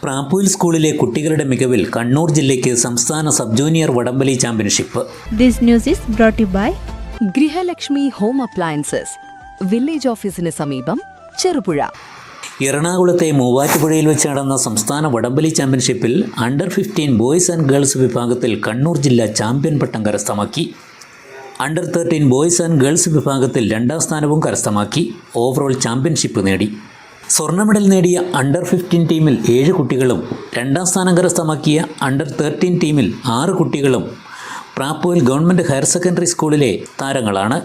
പ്രാപ്പൂൽ സ്കൂളിലെ കുട്ടികളുടെ മികവിൽ കണ്ണൂർ ജില്ലയ്ക്ക് സംസ്ഥാന സബ് ജൂനിയർ വടംവലി championship. This news is brought you by Grihalakshmi home appliances, village ഓഫീസിന് സമീപം, ചെറുപുഴ. എറണാകുളത്തെ മൂവാറ്റുപുഴയിൽ വെച്ച് നടന്ന സംസ്ഥാന വടംവലി ചാമ്പ്യൻഷിപ്പിൽ അണ്ടർ 15 ബോയ്സ് ആൻഡ് ഗേൾസ് വിഭാഗത്തിൽ കണ്ണൂർ ജില്ല ചാമ്പ്യൻ പട്ടം കരസ്ഥമാക്കി. അണ്ടർ 13 ബോയ്സ് ആൻഡ് ഗേൾസ് വിഭാഗത്തിൽ 2ാം സ്ഥാനവും കരസ്ഥമാക്കി ഓവറോൾ ചാമ്പ്യൻഷിപ്പ് നേടി. സ്വർണ്ണ മെഡൽ നേടിയ അണ്ടർ 15 ടീമിൽ 7 കുട്ടികളും 2ാം സ്ഥാനം കരസ്ഥമാക്കിയ അണ്ടർ 13 ടീമിൽ 6 കുട്ടികളും പ്രാപ്പൂൽ ഗവൺമെൻറ് ഹയർ സെക്കൻഡറി സ്കൂളിലെ താരങ്ങളാണ്.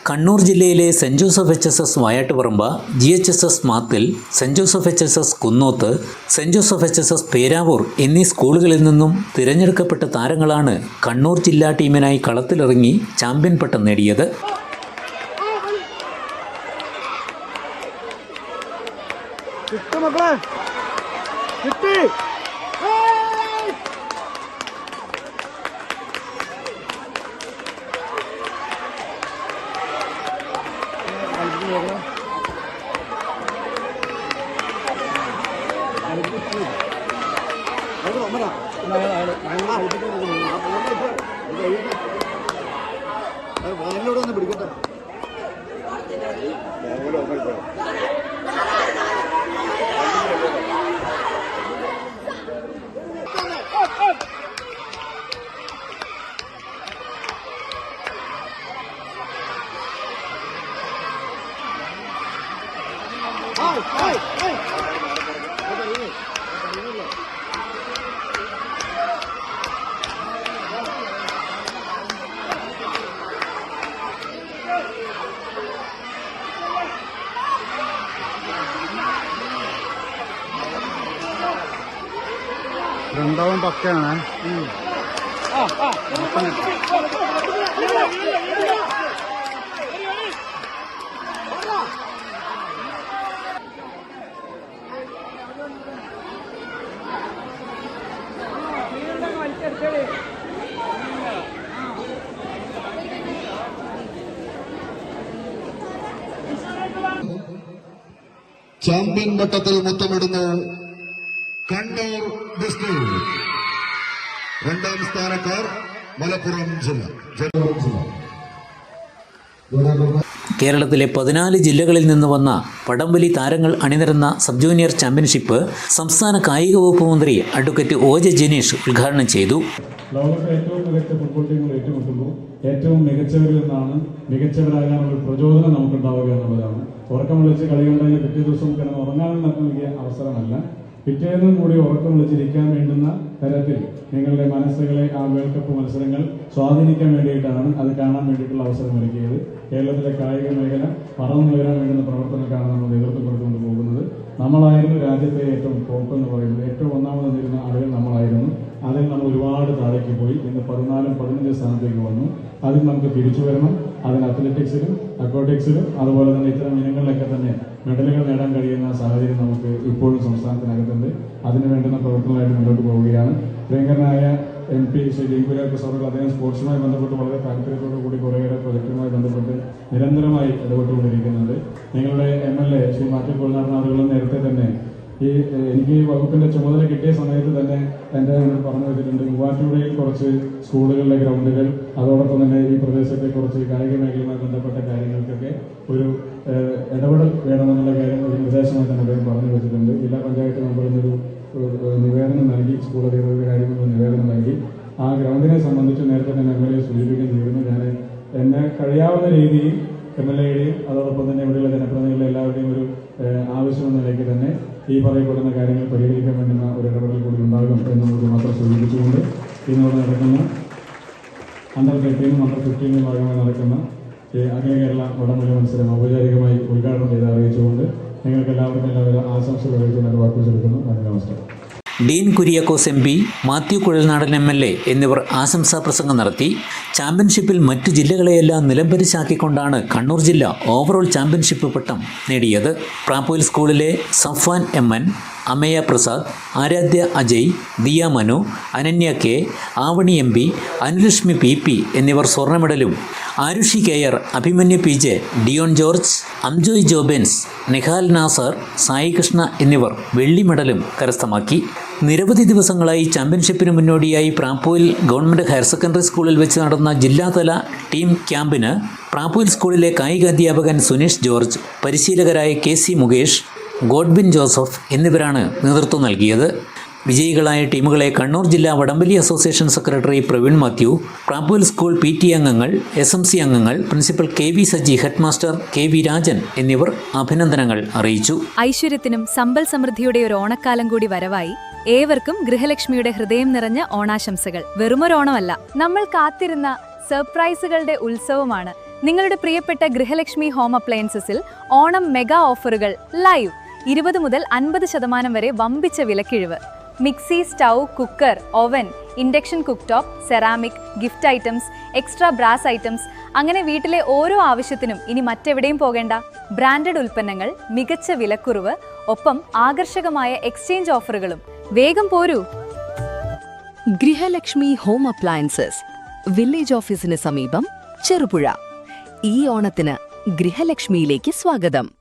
കണ്ണൂർ ജില്ലയിലെ saint Joseph HSS Vayattuparamba, GHSS Mathil, saint Joseph HSS Kunnoth, saint Joseph HSS Peravoor എന്നീ സ്കൂളുകളിൽ നിന്നും തിരഞ്ഞെടുക്കപ്പെട്ട താരങ്ങളാണ് കണ്ണൂർ ജില്ലാ ടീമിനായി കളത്തിലിറങ്ങി ചാമ്പ്യൻ പട്ടം നേടിയത്. രണ്ടാമൻ പക്കയാണ്. ചാമ്പ്യൻ പട്ടത്തിൽ മുത്തമിടുന്നു കണ്ണൂർ ഡിസ്ട്രിക്ട്. 2ാം സ്ഥാനക്കാർ മലപ്പുറം ജില്ല. കേരളത്തിലെ 14 ജില്ലകളിൽ നിന്ന് വന്ന വടംവലി താരങ്ങൾ അണിനിരന്ന സബ് ജൂനിയർ ചാമ്പ്യൻഷിപ്പ് സംസ്ഥാന കായിക വകുപ്പ് മന്ത്രി അഡ്വക്കേറ്റ് OJ ജനീഷ് ഉദ്ഘാടനം ചെയ്തു. ലോകത്തെ ഏറ്റവും മികച്ച ഫുട്ബോൾ ടീമുകൾ ഏറ്റുമുട്ടുമ്പോൾ ഏറ്റവും മികച്ചവരിൽ നിന്നാണ് മികച്ചവരാകാനുള്ള പ്രചോദനം നമുക്കുണ്ടാവുക എന്നുള്ളതാണ്. ഉറക്കം വിളിച്ച് കളി കണ്ടതിന് പിറ്റേ ദിവസം കിടന്ന് ഉറങ്ങാനും നൽകിയ അവസരമല്ല, പിറ്റേന്നും കൂടി ഉറക്കം വിളിച്ചിരിക്കാൻ വേണ്ടുന്ന തരത്തിൽ നിങ്ങളുടെ മനസ്സുകളെ ആ വേൾഡ് കപ്പ് മത്സരങ്ങൾ സ്വാധീനിക്കാൻ വേണ്ടിയിട്ടാണ് അത് കാണാൻ വേണ്ടിയിട്ടുള്ള അവസരം ഒരുക്കിയത്. കേരളത്തിലെ കായിക മേഖല പറന്നുയരാൻ വേണ്ടുന്ന പ്രവർത്തനങ്ങൾക്കാണ് നമ്മൾ നേതൃത്വം കൊടുത്തുകൊണ്ട് പോകുന്നത്. നമ്മളായിരുന്നു രാജ്യത്തെ ഏറ്റവും ടോപ്പ് എന്ന് പറയുന്നത്, ഏറ്റവും ഒന്നാമത് നിന്നിരുന്ന ആളുകൾ നമ്മളായിരുന്നു. അതിൽ നമ്മൾ ഒരുപാട് താഴേക്ക് പോയി. ഇന്ന് 14, 15 സ്ഥാനത്തേക്ക് വന്നു. അതിൽ നമുക്ക് തിരിച്ചു വരണം. അതിന് അത്ലറ്റിക്സിലും അക്വാട്ടിക്സിലും അതുപോലെ തന്നെ ഇത്തരം ഇനങ്ങളിലൊക്കെ തന്നെ മെഡലുകൾ നേടാൻ കഴിയുന്ന സാഹചര്യം നമുക്ക് ഇപ്പോഴും സംസ്ഥാനത്തിനകത്തുണ്ട്. അതിന് വേണ്ടുന്ന പ്രവർത്തനങ്ങളായിട്ട് മുന്നോട്ട് പോവുകയാണ്. പ്രിയങ്കരനായ MP ശ്രീ ജയകുര്യാക്കോസ് സാറുകൾ അദ്ദേഹം സ്പോർട്സുമായി ബന്ധപ്പെട്ട് വളരെ താല്പര്യത്തോടു കൂടി കുറേയേറെ പ്രൊജക്റ്റുമായി ബന്ധപ്പെട്ട് നിരന്തരമായി ഇടപെട്ടുകൊണ്ടിരിക്കുന്നുണ്ട്. നിങ്ങളുടെ MLA ശ്രീ മാത്യു കോൾനാടൻ ആളുകളും നേരത്തെ തന്നെ എനിക്ക് ഈ വകുപ്പിന്റെ ചുമതല കിട്ടിയ സമയത്ത് തന്നെ എൻ്റെ പറഞ്ഞു വെച്ചിട്ടുണ്ട്, മൂവാറ്റുപുഴയിൽ കുറച്ച് സ്കൂളുകളിലെ ഗ്രൗണ്ടുകൾ, അതോടൊപ്പം തന്നെ ഈ പ്രദേശത്തെ കുറച്ച് കായിക മേഖലയുമായി ബന്ധപ്പെട്ട കാര്യങ്ങൾക്കൊക്കെ ഒരു ഇടപെടൽ വേണമെന്നുള്ള കാര്യം ഒരു നിർദ്ദേശമായി തന്നെ അദ്ദേഹം പറഞ്ഞു വെച്ചിട്ടുണ്ട്. ജില്ലാ പഞ്ചായത്ത് മെമ്പറിനൊരു നിവേദനം നൽകി, സ്കൂൾ അധികൃതരുടെ കാര്യങ്ങൾ നിവേദനം നൽകി. ആ ഗ്രൗണ്ടിനെ സംബന്ധിച്ച് നേരത്തെ തന്നെ MLA സൂചിപ്പിക്കുകയും ചെയ്തിരുന്നു. ഞാൻ എന്നെ കഴിയാവുന്ന രീതിയിൽ MLAയുടെയും അതോടൊപ്പം തന്നെ ഇവിടെയുള്ള ജനപ്രതിനിധികളുടെ എല്ലാവരുടെയും ഒരു ആവശ്യമെന്ന നിലയ്ക്ക് തന്നെ ഈ പറയപ്പെടുന്ന കാര്യങ്ങൾ പരിഹരിക്കാൻ വേണ്ടുന്ന ഒരു ഇടപെടൽ കൂടി ഉണ്ടാകും എന്ന് നമുക്ക് മാത്രം സൂചിപ്പിച്ചുകൊണ്ട് ഇന്നോട് നടക്കുന്ന അണ്ടർ 13 അണ്ടർ 15 ഭാഗമായി നടക്കുന്ന അഖില കേരള വടംവലി മത്സരം ഔപചാരികമായി ഉദ്ഘാടനം ചെയ്ത് അറിയിച്ചുകൊണ്ട് നിങ്ങൾക്ക് എല്ലാവർക്കും എല്ലാവിധ ആശംസകൾ അറിയിച്ചുകൊണ്ട് വാക്കുകൾ എടുക്കുന്നു. നന്ദി, നമസ്കാരം. ഡീൻ കുര്യാക്കോസ് MP, മാത്യു കുഴൽനാടൻ MLA എന്നിവർ ആശംസാ പ്രസംഗം നടത്തി. ചാമ്പ്യൻഷിപ്പിൽ മറ്റു ജില്ലകളെയെല്ലാം നിലംപരിശാക്കിക്കൊണ്ടാണ് കണ്ണൂർ ജില്ല ഓവറോൾ ചാമ്പ്യൻഷിപ്പ് പട്ടം നേടിയത്. പ്രാപ്പൂൽ സ്കൂളിലെ Safwan MN, Amaya Prasad, Aaradhya Ajay, Diya Manu, Ananya K, Avani MP, Anulakshmi PP എന്നിവർ സ്വർണ്ണ മെഡലും Arushi KR, Abhimanyu PJ, Dion George, Amjoy Jobens, Nihal Nasar, Sai Krishna എന്നിവർ വെള്ളി മെഡലും കരസ്ഥമാക്കി. നിരവധി ദിവസങ്ങളായി ചാമ്പ്യൻഷിപ്പിന് മുന്നോടിയായി പ്രാപ്പോയിൽ ഗവൺമെൻറ് ഹയർ സെക്കൻഡറി സ്കൂളിൽ വെച്ച് നടന്ന ജില്ലാതല ടീം ക്യാമ്പിന് പ്രാപ്പോയിൽ സ്കൂളിലെ കായിക അധ്യാപകൻ സുനീഷ് ജോർജ്, പരിശീലകരായ KC മുകേഷ്, ഗോഡ്ബിൻ ജോസഫ് എന്നിവരാണ് നേതൃത്വം നൽകിയത്. വിജയികളായ ടീമുകളെ കണ്ണൂർ ജില്ലാ വടംവലി association secretary Praveen Mathew, Prapoyil school PT അംഗങ്ങൾ, SMC അംഗങ്ങൾ, principal KV Saji, head master KV Rajan എന്നിവർ അഭിനന്ദനങ്ങൾ അറിയിച്ചു. ഐശ്വര്യത്തിനും സമ്പൽ സമൃദ്ധിയുടെ ഒരു ഓണക്കാലം കൂടി വരവായി ഏവർക്കും ഗൃഹലക്ഷ്മിയുടെ ഹൃദയം നിറഞ്ഞ ഓണാശംസകൾ. വെറുമൊരോണമല്ല, നമ്മൾ കാത്തിരുന്ന സർപ്രൈസുകളുടെ ഉത്സവമാണ്. നിങ്ങളുടെ പ്രിയപ്പെട്ട ഗൃഹലക്ഷ്മി ഹോം അപ്ലയൻസസിൽ ഓണം മെഗാ ഓഫറുകൾ ലൈവ്. 20 മുതൽ 50% വരെ വമ്പിച്ച വിലക്കിഴിവ്. Mixie, stove, cooker, oven, induction cook top, ceramic, gift items, extra brass items, അങ്ങനെ വീട്ടിലെ ഓരോ ആവശ്യത്തിനും ഇനി മറ്റെവിടെയും പോകേണ്ട. ബ്രാൻഡഡ് ഉൽപ്പന്നങ്ങൾ, മികച്ച വിലക്കുറവ്, ഒപ്പം ആകർഷകമായ എക്സ്ചേഞ്ച് ഓഫറുകളും. വേഗം പോരൂ. ഗൃഹലക്ഷ്മി ഹോം അപ്ലയൻസസ്, വില്ലേജ് ഓഫീസിന് സമീപം, ചെറുപുഴ. ഈ ഓണത്തിന് ഗൃഹലക്ഷ്മിയിലേക്ക് സ്വാഗതം.